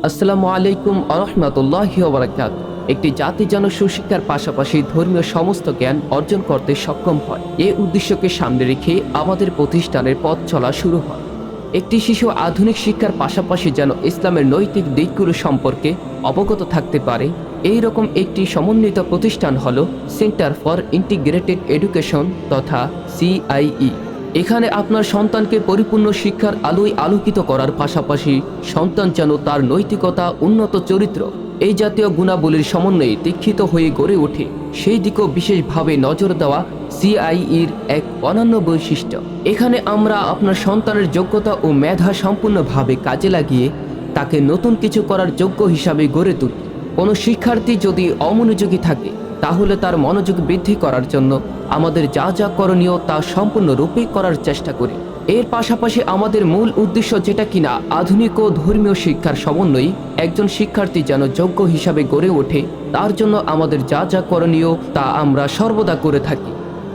আসসালামু আলাইকুম আরহামাতুল্লাহি ওয়া বারাকাতুহু। একটি জাতি যেন সুশিক্ষার পাশাপাশি ধর্মীয় সমস্ত জ্ঞান অর্জন করতে সক্ষম হয়, এই উদ্দেশ্যকে সামনে রেখে আমাদের প্রতিষ্ঠানের পথ চলা শুরু হয়। একটি শিশু আধুনিক শিক্ষার পাশাপাশি যেন ইসলামের নৈতিক দিকগুলো সম্পর্কে অবগত থাকতে পারে, এই রকম একটি সমন্বিত প্রতিষ্ঠান হল সেন্টার ফর ইন্টিগ্রেটেড এডুকেশন তথা CIE। এখানে আপনার সন্তানকে পরিপূর্ণ শিক্ষার আলোয় আলোকিত করার পাশাপাশি সন্তান যেন তার নৈতিকতা, উন্নত চরিত্র এই জাতীয় গুণাবলীর সমন্বয়ে দীক্ষিত হয়ে গড়ে ওঠে, সেই দিকেও বিশেষভাবে নজর দেওয়া CIEর এক অনন্য বৈশিষ্ট্য। এখানে আমরা আপনার সন্তানের যোগ্যতা ও মেধা সম্পূর্ণভাবে কাজে লাগিয়ে তাকে নতুন কিছু করার যোগ্য হিসাবে গড়ে তুলি। কোনো শিক্ষার্থী যদি অমনোযোগী থাকে তাহলে তার মনোযোগ বৃদ্ধি করার জন্য আমাদের যা যা করণীয় তা সম্পূর্ণরূপে করার চেষ্টা করি। এর পাশাপাশি আমাদের মূল উদ্দেশ্য, যেটা কিনা আধুনিক ও ধর্মীয় শিক্ষার সমন্বয়ে একজন শিক্ষার্থী যেন যোগ্য হিসাবে গড়ে ওঠে, তার জন্য আমাদের যা যা করণীয় তা আমরা সর্বদা করে থাকি।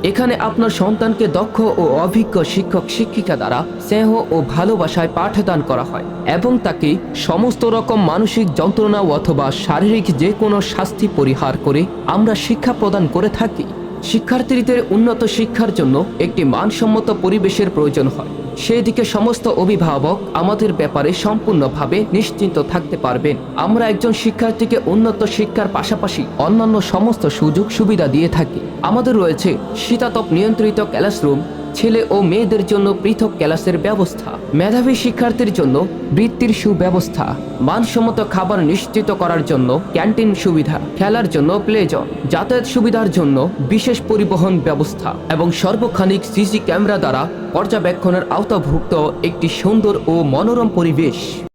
এখানে আপনার সন্তানকে দক্ষ ও অভিজ্ঞ শিক্ষক শিক্ষিকা দ্বারা স্নেহ ও ভালোবাসায় পাঠদান করা হয় এবং তাকে সমস্ত রকম মানসিক যন্ত্রণা অথবা শারীরিক যে কোনো শাস্তি পরিহার করে আমরা শিক্ষা প্রদান করে থাকি। শিক্ষার্থীদের উন্নত শিক্ষার জন্য একটি মানসম্মত পরিবেশের প্রয়োজন হয়, সেদিকে সমস্ত অভিভাবক আমাদের ব্যাপারে সম্পূর্ণভাবে নিশ্চিন্ত থাকতে পারবেন। আমরা একজন শিক্ষার্থীকে উন্নত শিক্ষার পাশাপাশি অন্যান্য সমস্ত সুযোগ সুবিধা দিয়ে থাকি। আমাদের রয়েছে শীতাতপ নিয়ন্ত্রিত ক্লাসরুম, ছেলে ও মেয়েদের জন্য পৃথক ক্লাসের ব্যবস্থা, মেধাবী শিক্ষার্থীর জন্য বৃত্তির সুব্যবস্থা, মানসম্মত খাবার নিশ্চিত করার জন্য ক্যান্টিন সুবিধা, খেলার জন্য প্লে জোন, যাতায়াত সুবিধার জন্য বিশেষ পরিবহন ব্যবস্থা এবং সর্বক্ষণিক CC ক্যামেরা দ্বারা পর্যবেক্ষণের আওতাভুক্ত একটি সুন্দর ও মনোরম পরিবেশ।